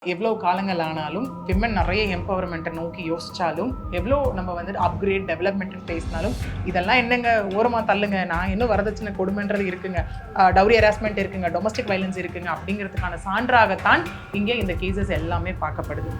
எவ்வளோ காலங்கள் ஆனாலும் விமன் நிறைய எம்பவர்மெண்ட்டை நோக்கி யோசிச்சாலும் எவ்வளோ நம்ம வந்துட்டு அப்கிரேட் டெவலப்மெண்ட்னு பேசினாலும் இதெல்லாம் என்னங்க ஓரமாக தள்ளுங்க, நான் இன்னும் வரதட்சணை கொடுமைன்றது இருக்குங்க, டவுரி ஹராஸ்மெண்ட் இருக்குங்க, டொமஸ்டிக் வயலன்ஸ் இருக்குங்க அப்படிங்கிறதுக்கான சான்றாகத்தான் இங்கே இந்த கேசஸ் எல்லாமே பார்க்கப்படுது.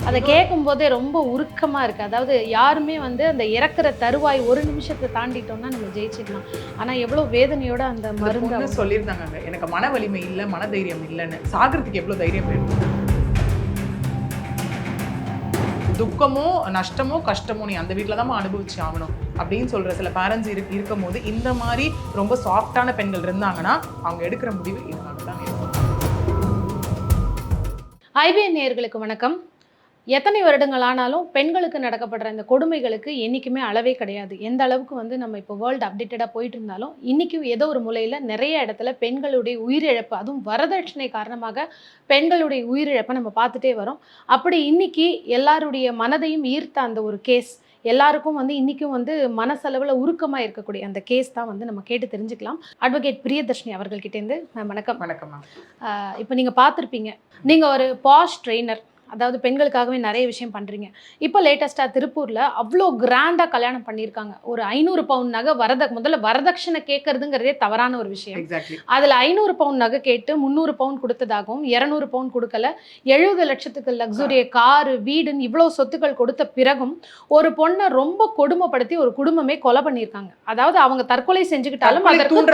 அதை கேட்கும்போதே ரொம்ப உருக்கமாக இருக்குது. அதாவது யாருமே அந்த இறக்குற தருவாய் ஒரு நிமிஷத்தை தாண்டிட்டோம்னா நம்ம ஜெயிச்சிடலாம். ஆனால் எவ்வளோ வேதனையோட அந்த மருந்து சொல்லியிருந்தாங்க, எனக்கு மன வலிமை இல்லை, மன தைரியம் இல்லைன்னு. சாகிறதுக்கு எவ்வளோ தைரியம் வேணும்? துக்கமோ நஷ்டமோ கஷ்டமோ நீ அந்த வீட்டில் தான் அனுபவிச்சு ஆகணும் அப்படின்னு சொல்கிற சில பேரண்ட்ஸ் இருக்கும் போது இந்த மாதிரி ரொம்ப சாஃப்டான பெண்கள் இருந்தாங்கன்னா அவங்க எடுக்கிற முடிவு இதனால தான் இருக்கும். ஐபிஎன் நேயர்களுக்கு வணக்கம். எத்தனை வருடங்கள் ஆனாலும் பெண்களுக்கு நடக்கப்படுற இந்த கொடுமைகளுக்கு என்றைக்குமே அளவே கிடையாது. எந்த அளவுக்கு நம்ம இப்போ வேர்ல்டு அப்டேட்டடாக போயிட்டு இருந்தாலும் இன்றைக்கும் ஏதோ ஒரு மூலையில் நிறைய இடத்துல பெண்களுடைய உயிரிழப்பு, அதுவும் வரதட்சணை காரணமாக பெண்களுடைய உயிரிழப்பை நம்ம பார்த்துட்டே வரோம். அப்படி இன்னைக்கு எல்லாருடைய மனதையும் ஈர்த்த அந்த ஒரு கேஸ், எல்லாருக்கும் இன்றைக்கும் மனசளவில் உருக்கமாக இருக்கக்கூடிய அந்த கேஸ் தான் நம்ம கேட்டு தெரிஞ்சுக்கலாம். அட்வொகேட் பிரியதர்ஷினி அவர்கள்கிட்டேருந்து. வணக்கம். வணக்கம். இப்போ நீங்கள் பார்த்துருப்பீங்க, நீங்கள் ஒரு பாஷ் ட்ரெயினர், அதாவது பெண்களுக்காகவே நிறைய விஷயம் பண்ணுறீங்க. இப்போ லேட்டஸ்ட்டாக திருப்பூரில் அவ்வளோ கிராண்டாக கல்யாணம் பண்ணியிருக்காங்க. ஒரு 500 பவுன் நகை முதல்ல வரதட்சணை கேட்கறதுங்கிறதே தவறான ஒரு விஷயம். அதில் 500 பவுன் நகை கேட்டு 300 பவுன் கொடுத்ததாகவும் 200 பவுன் கொடுக்கல, 70 லட்சத்துக்கு லக்ஸுரிய காரு வீடுன்னு இவ்வளோ சொத்துக்கள் கொடுத்த பிறகும் ஒரு பொண்ணை ரொம்ப கொடுமைப்படுத்தி ஒரு குடும்பமே கொலை பண்ணியிருக்காங்க. அதாவது அவங்க தற்கொலை செஞ்சுக்கிட்டாலும் அதற்கு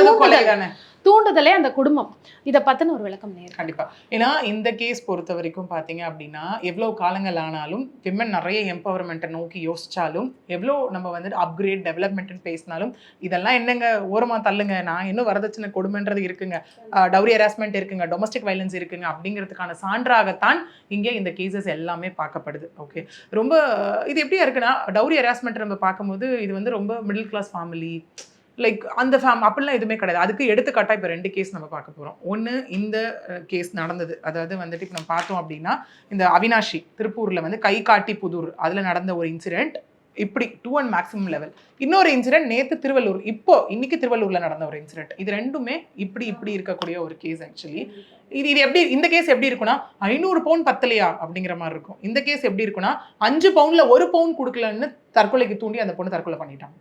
தூண்டுதலே அந்த குடும்பம். இதை பற்றின ஒரு விளக்கம் நேரம். கண்டிப்பா. ஏன்னா இந்த கேஸ் பொறுத்த வரைக்கும் பார்த்தீங்க அப்படின்னா எவ்வளோ காலங்கள் ஆனாலும் விமன் நிறைய எம்பவர்மெண்ட்டை நோக்கி யோசிச்சாலும் எவ்வளோ நம்ம வந்துட்டு அப்கிரேட் டெவலப்மெண்ட்னு பேசினாலும் இதெல்லாம் என்னங்க ஓரமாக தள்ளுங்க, நான் இன்னும் வரதட்சணை கொடுமைன்றது இருக்குங்க, டவுரி ஹராஸ்மெண்ட் இருக்குங்க, டொமஸ்டிக் வயலன்ஸ் இருக்குங்க அப்படிங்கிறதுக்கான சான்றாகத்தான் இங்கே இந்த கேசஸ் எல்லாமே பார்க்கப்படுது. ஓகே, ரொம்ப இது எப்படியா இருக்குன்னா டவுரி ஹராஸ்மெண்ட் நம்ம பார்க்கும்போது இது ரொம்ப மிடில் கிளாஸ் ஃபேமிலி லைக் அந்த அப்படிலாம் எதுவுமே கிடையாது. அதுக்கு எடுத்துக்காட்டாக இப்போ 2 கேஸ் நம்ம பார்க்க போகிறோம். ஒன்று இந்த கேஸ் நடந்தது, அதாவது வந்துட்டு இப்போ நம்ம பார்த்தோம் அப்படின்னா இந்த அவினாஷி திருப்பூரில் கை காட்டி புதூர் அதில் நடந்த ஒரு இன்சிடென்ட் இப்படி 2 and maximum லெவல். இன்னொரு இன்சிடென்ட் நேற்று திருவள்ளூர், இன்னைக்கு திருவள்ளூரில் நடந்த ஒரு இன்சிடென்ட். இது ரெண்டுமே இப்படி இருக்கக்கூடிய ஒரு கேஸ். ஆக்சுவலி இது எப்படி இந்த கேஸ் எப்படி இருக்குன்னா 500 பவுன் பத்தலையா அப்படிங்கிற மாதிரி இருக்கும். இந்த கேஸ் எப்படி இருக்குன்னா 5 பவுனில் 1 பவுன் கொடுக்கலன்னு தற்கொலைக்கு தூண்டி அந்த பொண்ணு தற்கொலை பண்ணிட்டாங்க.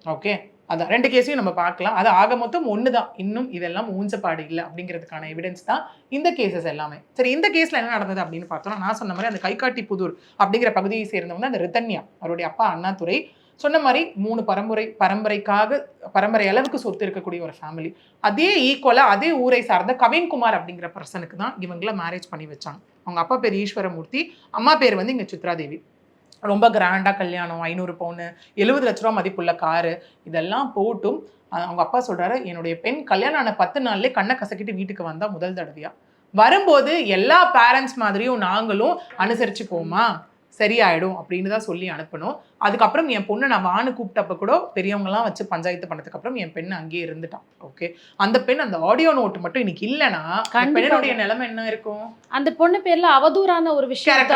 ஓகே, அதான் 2 கேஸையும் நம்ம பார்க்கலாம். அது ஆக மொத்தம் ஒன்று தான். இன்னும் இதெல்லாம் ஊஞ்சப்பாடு இல்லை அப்படிங்கிறதுக்கான எவிடன்ஸ் தான் இந்த கேசஸ் எல்லாமே. சரி, இந்த கேஸில் என்ன நடந்தது அப்படின்னு பார்த்தோம்னா, நான் சொன்ன மாதிரி அந்த கைகாட்டி புதூர் அப்படிங்கிற பகுதியை சேர்ந்தவங்க அந்த ரிதன்யா, அவருடைய அப்பா அண்ணாதுரை, சொன்ன மாதிரி 3 பரம்பரை அளவுக்கு சொத்து இருக்கக்கூடிய ஒரு ஃபேமிலி. அதே ஈக்குவலாக அதே ஊரை சார்ந்த கவின்குமார் அப்படிங்கிற பர்சனுக்கு தான் இவங்கள மேரேஜ் பண்ணி வச்சாங்க. அவங்க அப்பா பேர் ஈஸ்வரமூர்த்தி, அம்மா பேர் இங்கே சித்ராதேவி. ரொம்ப கிராண்டாக கல்யாணம், 500 பவுனு, 70 லட்ச ரூபா மதிப்புள்ள காரு, இதெல்லாம் போட்டும் அவங்க அப்பா சொல்கிறாரு, என்னுடைய பெண் கல்யாணம் ஆன 10 நாள்லேயே கண்ணை கசக்கிட்டு வீட்டுக்கு வந்தால் முதல் தடவையாக. வரும்போது எல்லா பேரண்ட்ஸ் மாதிரியும் நாங்களும் அனுசரித்து போமா, சரியாயிடும் அப்படின்னு தான் சொல்லி அனுப்பணும். அதுக்கப்புறம் என் பொண்ணை நான் வான்னு கூப்பிட்டப்ப கூட பெரியவங்கலாம் வச்சு பஞ்சாயத்து பண்ணதுக்கப்புறம் என் பெண்ணு அங்கேயே இருந்துட்டான். ஓகே, அந்த பெண் அந்த ஆடியோ நோட்டு மட்டும் இன்னைக்கு இல்லைன்னா பெண்ணுடைய நிலைமை என்ன இருக்கும்? அந்த பொண்ணு பேர்ல அவதூறான ஒரு விஷயம்,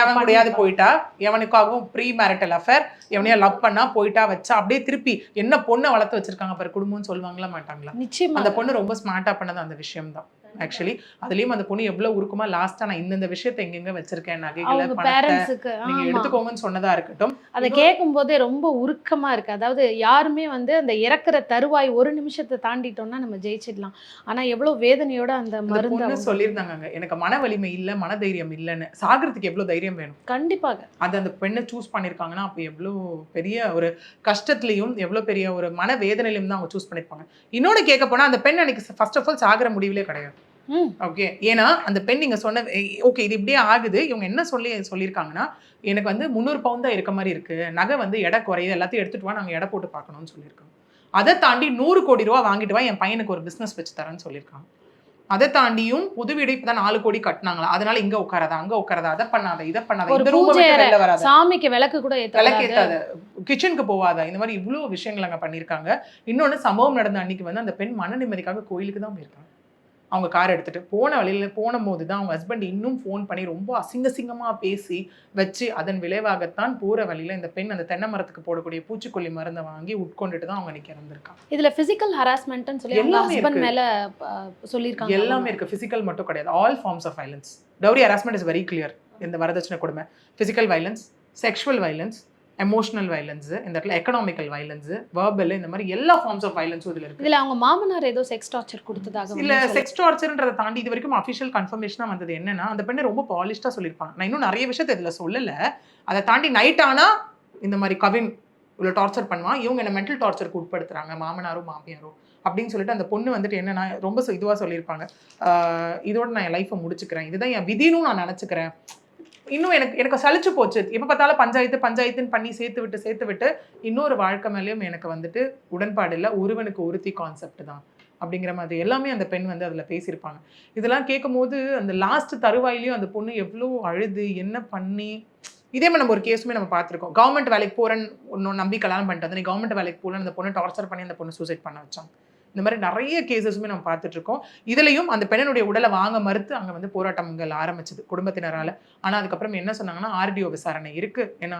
எவன் முடியாது போயிட்டா, எவனுக்காகவும் ப்ரீ மேரிட்டல் அஃபேர், எவனையா லவ் பண்ணா போயிட்டா வச்சா அப்படியே திருப்பி என்ன பொண்ணை வளர்த்து வச்சிருக்காங்க பாரு குடும்பம்னு சொல்லுவாங்களா மாட்டாங்களா? நிச்சயமா அந்த பொண்ணு ரொம்ப ஸ்மார்ட்டா பண்ணது அந்த விஷயம் தான். ஆக்சுவலி அதுலயும் அந்த பொண்ணு எவ்வளவு உருக்குமா லாஸ்டா நான் இந்த விஷயத்தை எங்கெங்க வச்சிருக்கேன், நகைகளை பணத்தை நீங்க எடுத்துக்கோங்கன்னு சொன்னதா இருக்கட்டும். அதை கேட்கும் போதே ரொம்ப உருக்கமா இருக்கு. அதாவது யாருமே அந்த இறக்குற தருவாய் ஒரு நிமிஷத்தை தாண்டிட்டோம்னா நம்ம ஜெயிச்சிடலாம். ஆனா எவ்வளவு வேதனையோட அந்த மருந்து சொல்லியிருந்தாங்க, எனக்கு மன வலிமை இல்லை, மன தைரியம் இல்லைன்னு. சாகிறதுக்கு எவ்வளவு தைரியம் வேணும்? கண்டிப்பாக. அது அந்த பெண்ணை சூஸ் பண்ணிருக்காங்கன்னா அப்ப எவ்வளவு பெரிய ஒரு கஷ்டத்துலயும் எவ்வளவு பெரிய ஒரு மன வேதனையிலும் தான் அவங்க சூஸ் பண்ணிருப்பாங்க. இன்னொன்னு கேட்க போனா அந்த பெண் அன்னைக்கு ஃபர்ஸ்ட் ஆஃப் ஆல் சாகிற முடிவிலே கிடையாது. ஓகே, ஏன்னா அந்த பெண் நீங்க சொன்ன ஓகே இது இப்படியே ஆகுது. இவங்க என்ன சொல்லியிருக்காங்கன்னா, எனக்கு 300 பவுன் தான் இருக்க மாதிரி இருக்கு, நகை எடை குறையுது, எல்லாத்தையும் எடுத்துட்டு வா, நாங்கள் எடை போட்டு பார்க்கணும்னு சொல்லியிருக்காங்க. அதை தாண்டி 100 கோடி ரூபா வாங்கிட்டு வா, என் பையனுக்கு ஒரு பிஸ்னஸ் வச்சு தரேன்னு சொல்லியிருக்காங்க. அதை தாண்டியும் புது வீடு இப்பதான் 4 கோடி கட்டினாங்களா, அதனால இங்க உட்காராதா அங்க உட்காராதா, அதை பண்ணாத இதை பண்ணாத, இந்த ரூம் வெளில வராத, சாமிக்கு விளக்கு கூட ஏத்தாத, கிச்சனுக்கு போவாத, இந்த மாதிரி இவ்வளவு விஷயங்கள் அங்க பண்ணியிருக்காங்க. இன்னொன்னு சம்பவம் நடந்த அன்னைக்கு அந்த பெண் மன நிம்மதிக்காக கோயிலுக்கு தான் போயிருக்காங்க. அவங்க கார் எடுத்துட்டு போன வழியில போது தான் அவங்க ஹஸ்பண்ட் இன்னும் ஃபோன் பண்ணி ரொம்ப அசிங்கமா பேசி வச்சு அதன் விளைவாகத்தான் போற வழியில இந்த பெண் அந்த தென்னை மரத்துக்கு போடக்கூடிய பூச்சிக்கொல்லி மருந்தை வாங்கி உட்கொண்டுட்டு தான் அவங்க இன்னைக்கு இறந்திருக்காங்க. இதுல பிசிக்கல் ஹராஸ்மெண்ட்னு சொல்லி அவங்க ஹஸ்பண்ட் மேல சொல்லியிருக்காங்க. எல்லாமே இருக்கு. பிசிக்கல் மட்டும் கிடையாது, all forms of violence. Dowry harassment is very clear. இந்த வரதட்சணை கொடுமை, physical violence, sexual violence, emotional violence, இந்த இடத்துல எக்கனாமிக்கல் வயலன்ஸ், வெர்பல், இந்த மாதிரி எல்லா ஃபார்ம்ஸ் ஆஃப் வயலன்ஸும் இதுல இருக்கு. இதுல அவங்க மாமனார் ஏதோ செக்ஸ் டார்ச்சர் கொடுத்ததாக இல்ல, செக்ஸ் டார்ச்சர்ன்றதை தாண்டி இது வரைக்கும் அஃபிஷியல் கன்ஃபர்மேஷனா வந்தது என்னன்னா, அந்த பெண்ணை ரொம்ப பாலிஷ்டா சொல்லியிருப்பாங்க. நான் இன்னும் நிறைய விஷயத்தை இதுல சொல்லல. அதை தாண்டி நைட் ஆனா இந்த மாதிரி கவின் இவ்வளவு டார்ச்சர் பண்ணுவான், இவங்க என்ன மென்டல் டார்ச்சருக்கு உட்படுத்துறாங்க மாமனாரும் மாமியாரும் அப்படின்னு சொல்லிட்டு அந்த பொண்ணு வந்துட்டு என்னன்னா ரொம்ப இதுவா சொல்லியிருப்பாங்க, இதோட நான் என் லைஃப்பை முடிச்சுக்கிறேன், இதுதான் என் விதினும் நான் நினைச்சுக்கிறேன். இன்னும் எனக்கு சலிச்சு போச்சு, எப்போ பார்த்தாலும் பஞ்சாயத்துன்னு பண்ணி சேர்த்து விட்டு இன்னொரு வாழ்க்கை மேலேயும் எனக்கு வந்துட்டு உடன்பாடு இல்லை, ஒருவனுக்கு ஒருத்தி கான்செப்ட் தான் அப்படிங்கிற மாதிரி எல்லாமே அந்த பெண் வந்து அதில் பேசியிருப்பாங்க. இதெல்லாம் கேட்கும் போது அந்த லாஸ்ட் தருவாயிலையும் அந்த பொண்ணு எவ்வளோ அழுது என்ன பண்ணி, இதே மாதிரி நம்ம ஒரு கேஸுமே நம்ம பார்த்துருக்கோம். கவர்மெண்ட் வேலைக்கு போகிறேன்னு ஒன்று நம்பி கல்யாணம் பண்ணிட்டு வந்து நீ கவர்மெண்ட் வேலைக்கு போகலன்னு அந்த பொண்ணு டார்ச்சர் பண்ணி அந்த பொண்ணு சூசைட் பண்ண வச்சாங்க. இந்த மாதிரி நிறைய கேசஸுமே நம்ம பார்த்துட்டு இருக்கோம். இதுலையும் அந்த பெண்ணுடைய உடலை வாங்க மறுத்து அங்கே வந்து போராட்டங்கள் ஆரம்பிச்சது குடும்பத்தினரால். ஆனால் அதுக்கப்புறம் என்ன சொன்னாங்கன்னா, ஆர்டிஓ விசாரணை இருக்குது, ஏன்னா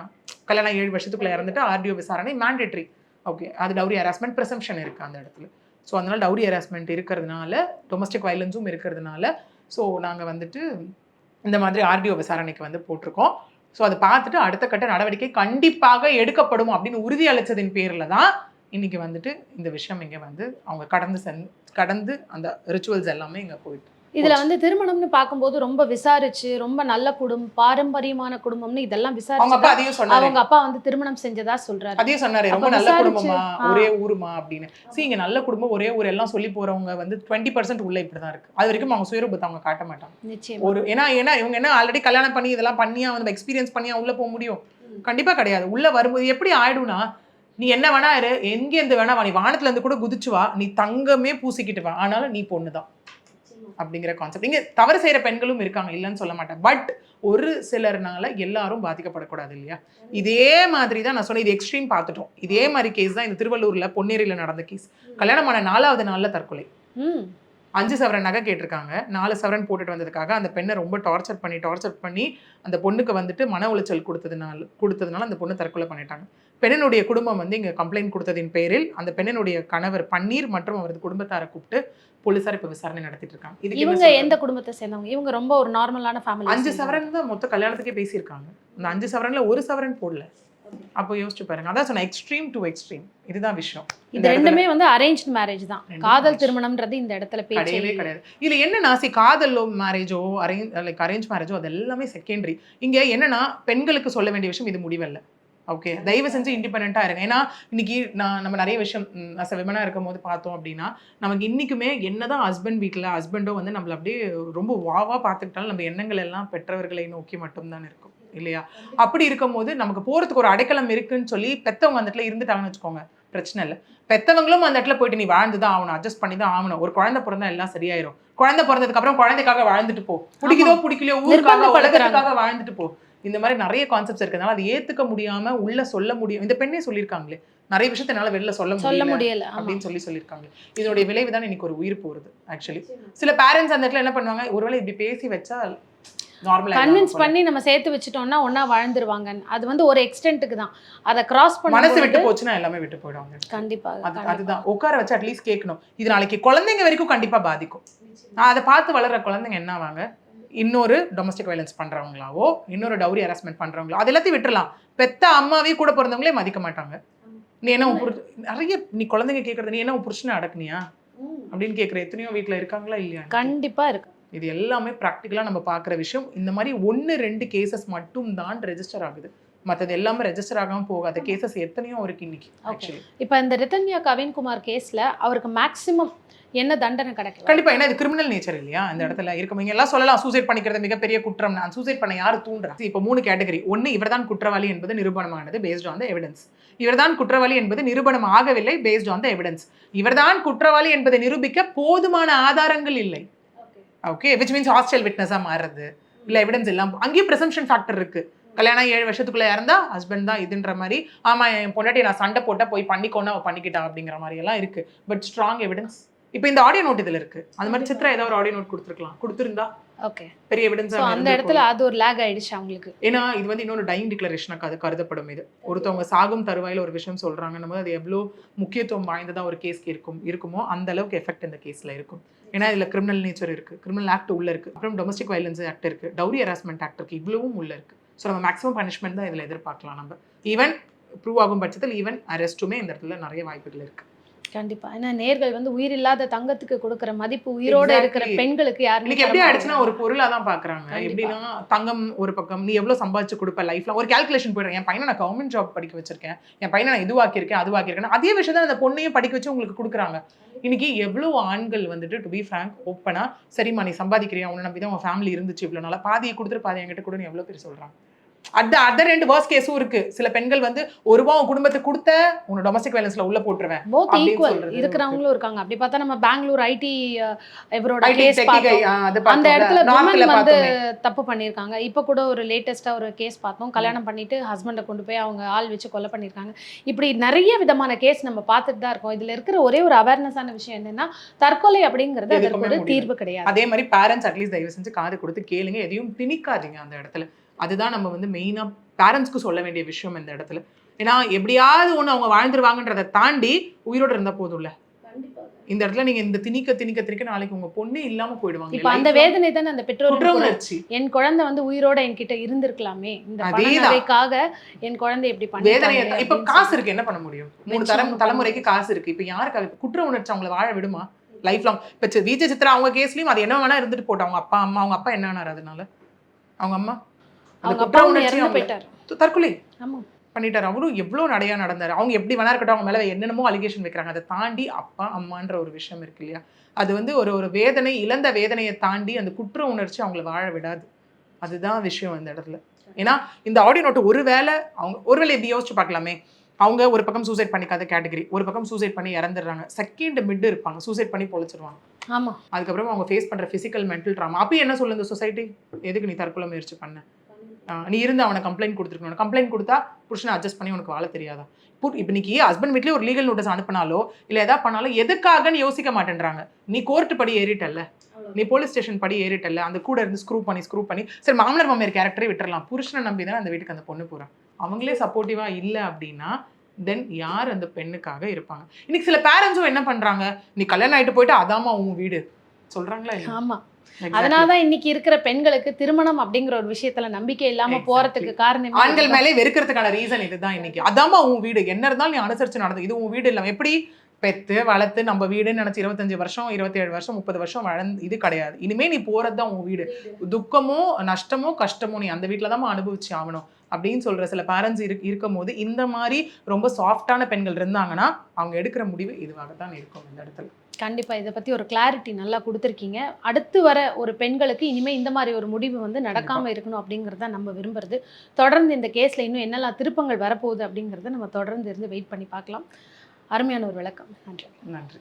கல்யாணம் 7 வருஷத்துக்குள்ளே இறந்துட்டு ஆர்டிஓ விசாரணை மேண்டேட்ரி. ஓகே, அது டவுரி ஹராஸ்மெண்ட் ப்ரிசம்ப்ஷன் இருக்குது அந்த இடத்துல. ஸோ அதனால டவுரி ஹராஸ்மெண்ட் இருக்கிறதுனால, டொமஸ்டிக் வயலன்ஸும் இருக்கிறதுனால, ஸோ நாங்கள் வந்துட்டு இந்த மாதிரி ஆர்டிஓ விசாரணைக்கு வந்து போட்டிருக்கோம். ஸோ அதை பார்த்துட்டு அடுத்த கட்ட நடவடிக்கை கண்டிப்பாக எடுக்கப்படும் அப்படின்னு உறுதி அளித்ததின் பேரில் தான் இன்னைக்கு வந்துட்டு இந்த விஷயம் இங்கே வந்து அவங்க கடந்து அந்த ரிச்சுவல்ஸ் எல்லாமே இங்கே போயிட்டு. இதுல வந்து திருமணம்னு பார்க்கும்போது ரொம்ப விசாரிச்சு, ரொம்ப நல்ல குடும்பம், பாரம்பரியமான குடும்பம்னு இதெல்லாம் விசாரிச்சு அவங்க அப்பா வந்து திருமணம் செஞ்சதா சொல்றாரு. அதையும் சொன்னாரு, ரொம்ப நல்ல குடும்பமா, ஒரே ஊருமா அப்படின்னு. இங்க நல்ல குடும்பம், ஒரே ஊர் எல்லாம் சொல்லி போறவங்க வந்து 20% உள்ள இப்படிதான் இருக்கு. அது வரைக்கும் அவங்க சுயரூபத்தை அவங்க காட்ட மாட்டாங்க. நிச்சயமா. ஏன்னா இவங்க என்ன ஆல்ரெடி கல்யாணம் பண்ணி இதெல்லாம் பண்ணியா வந்து எக்ஸ்பீரியன்ஸ் பண்ணியா உள்ள போக முடியும்? கண்டிப்பா கிடையாது. உள்ள வரும்போது எப்படி ஆயிடும்னா, நீ என்ன வேணா இரு, எங்கேருந்து வேணா வா, நீ வானத்துல இருந்து கூட குதிச்சு வா, நீ தங்கமே பூசிக்கிட்டு வா, ஆனாலும் நீ பொண்ணுதான் அப்படிங்கிற கான்செப்ட். இங்க தவறு செய்யற பெண்களும் இருக்காங்க, இல்லைன்னு சொல்ல மாட்டேன். பட் ஒரு சிலர்னால எல்லாரும் பாதிக்கப்படக்கூடாது இல்லையா? இதே மாதிரி தான் நான் சொன்னேன், இது எக்ஸ்ட்ரீம் பார்த்துட்டோம். இதே மாதிரி கேஸ் தான் இந்த திருவள்ளூர்ல பொன்னேரியில நடந்த கேஸ். கல்யாணமான 4வது நாள்ல தற்கொலை. 5 சவரன் நகை கேட்டிருக்காங்க, 4 சவரன் போட்டுட்டு வந்ததுக்காக அந்த பெண்ணை ரொம்ப டார்ச்சர் பண்ணி அந்த பொண்ணுக்கு வந்துட்டு மன உளைச்சல் கொடுத்ததுனால அந்த பொண்ணு தற்கொலை பண்ணிட்டாங்க. பெண்ணினுடைய குடும்பம் வந்து இங்க கம்ப்ளைண்ட் கொடுத்ததின் பேரில் அந்த பெண்ணினுடைய கணவர் பன்னீர் மற்றும் அவரது குடும்பத்தாரை கூப்பிட்டு போலீசார் இப்ப விசாரணை நடத்திட்டு இருக்காங்க. இவங்க எந்த குடும்பத்தை சேர்ந்தவங்க? இவங்க ரொம்ப ஒரு நார்மலான ஃபேமிலி. 5 சவரன் தான் மொத்த கல்யாணத்துக்கே பேசியிருக்காங்க. அந்த 5 சவரன்ல 1 சவரன் போடல. அப்போ யோசிச்சு பாருங்க. அதான் சொன்ன, எக்ஸ்ட்ரீம் டு எக்ஸ்ட்ரீம். இதுதான் விஷயம். இது ரெண்டுமே வந்து அரேஞ்ச் மேரேஜ் தான். காதல் திருமணம்ன்றது இந்த இடத்துல கிடையவே கிடையாது. இதுல என்னன்னா, காதல் மேரேஜோ அரேஞ்ச் மேரேஜோ அது எல்லாமே செகண்டரி. இங்க என்னன்னா, பெண்களுக்கு சொல்ல வேண்டிய விஷயம் இது முடிவல்ல. ஓகே, தயவு செஞ்சு இண்டிபெண்டா இருங்க. ஏன்னா இன்னைக்கு நம்ம நிறைய விஷயம் விமனா இருக்கும் போது பார்த்தோம் அப்படின்னா, நமக்கு இன்னைக்குமே என்னதான் ஹஸ்பண்டோ வந்து நம்மள அப்படியே ரொம்ப வாவா பார்த்துக்கிட்டாலும் நம்ம எண்ணங்கள் எல்லாம் பெற்றவர்களை நோக்கி மட்டும்தான் இருக்கும் இல்லையா? அப்படி இருக்கும் போது நமக்கு போறதுக்கு ஒரு அடைக்கலம் இருக்குன்னு சொல்லி பெத்தவங்க அந்த இடத்துல இருந்துட்டாங்கன்னு வச்சுக்கோங்க, பிரச்சனை இல்லை. பெத்தவங்களும் அந்த இடத்துல போயிட்டு நீ வாழ்ந்துதான் ஆகணும், அட்ஜஸ்ட் பண்ணி தான் ஆகணும். ஒரு குழந்தை பிறந்தா எல்லாம் சரியாயிரும். குழந்தை பிறந்ததுக்கு அப்புறம் குழந்தைக்காக வாழ்ந்துட்டு போ, பிடிக்குதோ பிடிக்கலையோ ஊருக்காக உலகத்துக்காக வாழ்ந்துட்டு போ. இந்த மாதிரி நிறைய கான்செப்ட்ஸ் இருக்கிறதுனால அதை ஏத்துக்க முடியாம உள்ள சொல்ல முடியும். இந்த பெண்ணே சொல்லியிருக்காங்களே, நிறைய விஷயத்த என்னால வெளில சொல்ல முடியல அப்படின்னு சொல்லியிருக்காங்க. இதனுடைய விளைவு தான் இன்னைக்கு ஒரு உயிர் போறது. ஆக்சுவலி சில பேரண்ட்ஸ் அந்த இடத்துல என்ன பண்ணுவாங்க, ஒருவேளை இப்படி பேசி வச்சா நார்மலா கன்வின்ஸ் பண்ணி நம்ம சேர்த்து வச்சுட்டோம்னா ஒண்ணா வாழ்ந்துருவாங்க. அது வந்து ஒரு எக்ஸ்டென்ட்க்கு தான். அதை கிராஸ் பண்ணி மனசு விட்டு போச்சுன்னா எல்லாமே விட்டு போயிடுவாங்க. கண்டிப்பா அதுதான் உட்கார வச்சு அட்லீஸ்ட் கேட்கணும். இது நாளைக்கு குழந்தைங்க வரைக்கும் கண்டிப்பா பாதிக்கும். அதை பார்த்து வளர்ற குழந்தைங்க என்ன ஆவாங்க, இன்னொரு டொமஸ்டிக் வயலன்ஸ் பண்றவங்களாவோ, இன்னொரு டவுரி ஹராஸ்மெண்ட் பண்றவங்களோ, அது எல்லாத்தையும் விட்டுறலாம். பெத்த அம்மாவே கூட பிறந்தவங்களே மதிக்க மாட்டாங்க. நீ என்ன நிறைய நீ குழந்தைங்க கேட்கறது, நீ என்ன உன் புருஷனை அடக்குனியா அப்படின்னு கேட்குற எத்தனையோ வீட்டுல இருக்காங்களா இல்லையா? கண்டிப்பா இருக்கு. இது எல்லாமே ப்ராக்டிக்கலா நம்ம பார்க்குற விஷயம். இந்த மாதிரி 1-2 கேசஸ் மட்டும் தான் ரெஜிஸ்டர் ஆகுது. மற்றது எல்லாமே ரெஜிஸ்டர் ஆகாம போகாத கேசஸ் எத்தனையோ இருக்கு இன்னைக்கு. இப்போ இந்த ரிதன்யா கவின்குமார் கேஸ்ல அவருக்கு மேக்ஸிமம் என்ன தண்டனை கிடைக்கும்? கண்டிப்பா, ஏன்னா இது கிரிமினல் நேச்சர் இல்லையா? இந்த இடத்துல இருக்கவங்க எல்லாம் சொல்லலாம் சூசைட் பண்ணிக்கிறது மிகப்பெரிய குற்றம். நான் சூசைட் பண்ண யாரு தூண்டுறா? இப்போ 3 கேட்டகரி. 1, இவர்தான் குற்றவாளி என்பது நிரூபணமானது பேஸ்ட் ஆன் த எவிடன்ஸ். இவர்தான் குற்றவாளி என்பது நிரூபணம் ஆகவில்லை பேஸ்ட் ஆன் த எவிடன்ஸ். இவர்தான் குற்றவாளி என்பதை நிரூபிக்க போதுமான ஆதாரங்கள் இல்லை. ஓகே, விச் மீன்ஸ் ஹாஸ்டல் விட்னஸா மாறுறது, இல்ல எவிடன்ஸ் எல்லாம். அங்கேயும் ப்ரெசம்ப்ஷன் ஃபேக்டர் இருக்கு. கல்யாணம் 7 வருஷத்துக்குள்ள இருந்தா ஹஸ்பண்ட் தான் இதுன்ற மாதிரி, ஆமா என் பொண்டாட்டி நான் சண்டை போட்டா போய் பண்ணிக்கோன்னா அவ பண்ணிக்கிட்டா அப்படிங்கிற மாதிரி எல்லாம் இருக்கு. பட் ஸ்ட்ராங் எவிடன்ஸ் இப்போ இந்த ஆடியோ நோட் இதுல இருக்கு. அது மாதிரி சித்ரா ஏதாவது ஒரு ஆடியோ நோட் கொடுத்துருக்கலாம். கொடுத்திருந்தா ஓகே. பெரிய எவிடன்ஸ் அந்த இடத்துல அது ஒரு லேக் ஆயிடுச்சு அவங்களுக்கு. ஏன்னா இது வந்து இன்னொரு டைங் டிக்ளரேஷனாக அது கருதப்படும். இது ஒருத்தவங்க சாகும் தருவாயில ஒரு விஷயம் சொல்றாங்கன்னும் போது அது எவ்வளோ முக்கியத்துவம் வாய்ந்ததா ஒரு கேஸ்க்கு இருக்குமோ அந்த அளவுக்கு எஃபெக்ட் இந்த கேஸ்ல இருக்கும். ஏன்னா இதுல கிரிமினல் நேச்சர் இருக்கு, கிரிமினல் ஆக்ட் உள்ள இருக்கு, அப்புறம் டொமஸ்டிக் வயலன்ஸ் ஆக்ட் இருக்கு, டவுரி ஹராஸ்மெண்ட் ஆக்ட் இருக்கு, இவ்வளவும் உள்ள இருக்கு. ஸோ நம்ம மேக்ஸிமம் பனிஷ்மெண்ட் தான் இதுல எதிர்பார்க்கலாம். நம்ம ஈவன் ப்ரூவ் ஆகும் பட்சத்தில் ஈவன் அரெஸ்ட்டுமே இந்த இடத்துல நிறைய வாய்ப்புகள் இருக்கு. கண்டிப்பா. ஏன்னா நேர்கள் வந்து உயிர் இல்லாத தங்கத்துக்கு கொடுக்குற மதிப்பு உயிரோட இருக்கிற பெண்களுக்கு யாருமே இன்னைக்கு எப்படி ஆயிடுச்சுன்னா ஒரு பொருளா தான் பாக்குறாங்க. எப்படின்னா தங்கம் ஒரு பக்கம், நீ எவ்வளவு சம்பாதிச்சு கொடுப்ப லைஃப்ல ஒரு கால்குலேஷன் போயிடும். என் பையனை நான் கவர்மெண்ட் ஜாப் படிக்க வச்சிருக்கேன், என் பையனை நான் இதுவாக்கியிருக்கேன் அதுவாக்கியிருக்கேன், அதே விஷயம் தான் அந்த பொண்ணையும் படிக்க வச்சு உங்களுக்கு கொடுக்குறாங்க. இன்னைக்கு எவ்வளவு ஆண்கள் வந்துட்டு டு பி ஃப்ராங்க் ஓப்பனா சரிம்மா நீ சம்பாதிக்கிறியா, உன்னை நம்பி தான் உன் ஃபேமிலி இருந்துச்சு இவ்வளவு நாளா, பாதியை கொடுத்துட்டு பாதி என்கிட்ட கூட எவ்வளவு பேர் சொல்றாங்க. அதர் ரெண்டு வர்ஸ் கேஸும் இருக்கு. சில பெண்கள் வந்து ஒரு ரூபா உன் குடும்பத்துக்கு கொடுத்த உன்னை டொமஸ்டிக் வயலன்ஸ்ல உள்ள போட்டுருவேன். போத் ஈக்குவல் இருக்கிறவங்களும் இருக்காங்க. அப்படி பார்த்தா நம்ம பெங்களூர் ஐடி இவரோட கேஸ் பார்த்தோம். அந்த இடத்துல women வந்து தப்பு பண்ணியிருக்காங்க. இப்போ கூட ஒரு லேட்டஸ்டா ஒரு கேஸ் பார்த்தோம். கல்யாணம் பண்ணிட்டு ஹஸ்பண்டை கொண்டு போய் அவங்க ஆள் வச்சு கொலை பண்ணியிருக்காங்க. இப்படி நிறைய விதமான கேஸ் நம்ம பார்த்துட்டு தான் இருக்கோம். இதுல இருக்கிற ஒரே ஒரு அவேர்னஸான விஷயம் என்னன்னா தற்கொலை அப்படிங்கிறது அதற்கு ஒரு தீர்வு கிடையாது. அதே மாதிரி பேரண்ட்ஸ் அட்லீஸ்ட் தயவு செஞ்சு காது கொடுத்து கேளுங்க, எதையும் திணிக்காதீங்க அந்த இடத்துல. அதுதான் நம்ம வந்து மெயினா பேரண்ட்ஸ்க்கு சொல்ல வேண்டிய விஷயம் இந்த இடத்துல. ஏன்னா எப்படியாவது ஒண்ணு அவங்க வாழ்ந்துருவாங்கன்றதை தாண்டி உயிரோட இருந்தா போதும்ல. இந்த இடத்துல நீங்க இந்த திணிக்க நாளைக்கு உங்க பொண்ணு இல்லாம போயிடுவாங்க. இப்ப அந்த வேதனை தானே அந்த பெற்றோர், என் குழந்தை வந்து உயிரோட என்கிட்ட இருந்திருக்கலாமே, இந்த பணக்காக என் குழந்தை எப்படி வேதனை. இப்ப காசு இருக்கு, என்ன பண்ண முடியும்? 3 தலைமுறைக்கு காசு இருக்கு. இப்ப யாருக்காக குற்ற உணர்ச்சி அவங்களை வாழ விடுமா லைஃப் லாங்? இப்ப விஜய் சித்ரா அவங்க கேஸ்லயும் அது என்ன வேணா இருந்துட்டு போட்டோம். அவங்க அப்பா அம்மா, அவங்க அப்பா என்ன ஆனாரு அதனால? அவங்க அம்மா தற்கொலை பண்ணிட்டாரு. அவரும் எவ்வளவு நடையா நடந்தாரு. அவங்க எப்படி வேணா இருக்கட்டும், அவங்க மேல என்னென்னமோ அலிகேஷன் வைக்கிறாங்க. அதை தாண்டி அப்பா அம்மான்ற ஒரு விஷயம் இருக்கு இல்லையா, அது வந்து ஒரு வேதனை, இழந்த வேதனையை தாண்டி அந்த குற்ற உணர்ச்சி அவங்களை வாழ விடாது. அதுதான் விஷயம் இந்த இடத்துல. ஏன்னா இந்த ஆடியோ நோட்டு ஒருவேளை எப்படி யோசிச்சு பார்க்கலாமே, அவங்க ஒரு பக்கம் சூசைட் பண்ணிக்காத கேட்டகரி, ஒரு பக்கம் சூசைட் பண்ணி இறந்துடுறாங்க, செகண்ட் மிட் இருப்பாங்க சூசைட் பண்ணி பொழைச்சிருவாங்க. ஆமா, அதுக்கப்புறம் அவங்க ஃபேஸ் பண்ற பிசிக்கல் மென்டல் ட்ராமா. அப்போ என்ன சொல்லுங்க இந்த சொசைட்டி, எதுக்கு நீ தற்கொலை முயற்சி பண்ண, நீ இருந்து அவனை கம்ப்ளைண்ட் கொடுத்துருக்கணும், கம்ப்ளைண்ட் கொடுத்தா புருஷனை அட்ஜஸ்ட் பண்ணி உனக்கு வாழ தெரியாதா? இப்போ இன்னைக்கு ஹஸ்பண்ட் வீட்லயே ஒரு லீகல் நோட்டீஸ் அனுப்பினாலோ இல்லை எதாவது பண்ணாலும் எதுக்காகன்னு யோசிக்க மாட்டேன்றாங்க. நீ கோர்ட்டு படி ஏறிட்டல்ல, நீ போலீஸ் ஸ்டேஷன் படி ஏறிட்டல்ல, அந்த கூட இருந்து ஸ்க்ரூ பண்ணி சரி மாமனார் மாமியார் கேரக்டரே விட்டுறலாம், புருஷனை நம்பி தான் அந்த வீட்டுக்கு அந்த பொண்ணு போறான். அவங்களே சப்போர்ட்டிவா இல்லை அப்படின்னா தென் யார் அந்த பெண்ணுக்காக இருப்பாங்க? இன்னைக்கு சில பேரண்ட்ஸும் என்ன பண்றாங்க, நீ கல்யாணம் ஆயிட்டு போயிட்டு அதாமா உன் வீடு சொல்றாங்களா? ஆமா, அதனாலதான் இன்னைக்கு இருக்கிற பெண்களுக்கு திருமணம் அப்படிங்கிற ஒரு விஷயத்துல நம்பிக்கை இல்லாம போறதுக்கு காரணம் ஆண்கள் மேலே வெறுக்கிறதுக்கான ரீசன் இதுதான். இன்னைக்கு அதாமா உன் வீடு, என்ன இருந்தாலும் நீ அனுசரிச்சு நடந்து, இது உன் வீடு இல்லாம எப்படி பெத்து வளர்த்து நம்ம வீடுன்னு நினைச்சு 25 வருஷம் 27 வருஷம் 30 வருஷம் வளர்ந்து இது கிடையாது. இனிமே நீ போறதுதான் உன் வீடு. துக்கமோ நஷ்டமோ கஷ்டமோ நீ அந்த வீட்டுல தான் அனுபவிச்சு ஆகணும் அப்படின்னு சொல்ற சில பேரண்ட்ஸ் இருக்கும் போது இந்த மாதிரி ரொம்ப சாஃப்டான பெண்கள் இருந்தாங்கன்னா அவங்க எடுக்கிற முடிவு இதுவாகத்தான் இருக்கும் இந்த இடத்துல. கண்டிப்பா இதை பத்தி ஒரு கிளாரிட்டி நல்லா கொடுத்துருக்கீங்க. அடுத்து வர ஒரு பெண்களுக்கு இனிமே இந்த மாதிரி ஒரு முடிவு வந்து நடக்காம இருக்கணும் அப்படிங்கறத நம்ம விரும்புறது. தொடர்ந்து இந்த கேஸ்ல இன்னும் என்னெல்லாம் திருப்பங்கள் வரப்போகுது அப்படிங்கறத நம்ம தொடர்ந்து இருந்து வெயிட் பண்ணி பார்க்கலாம். அருமையான ஒரு விளக்கம். நன்றி.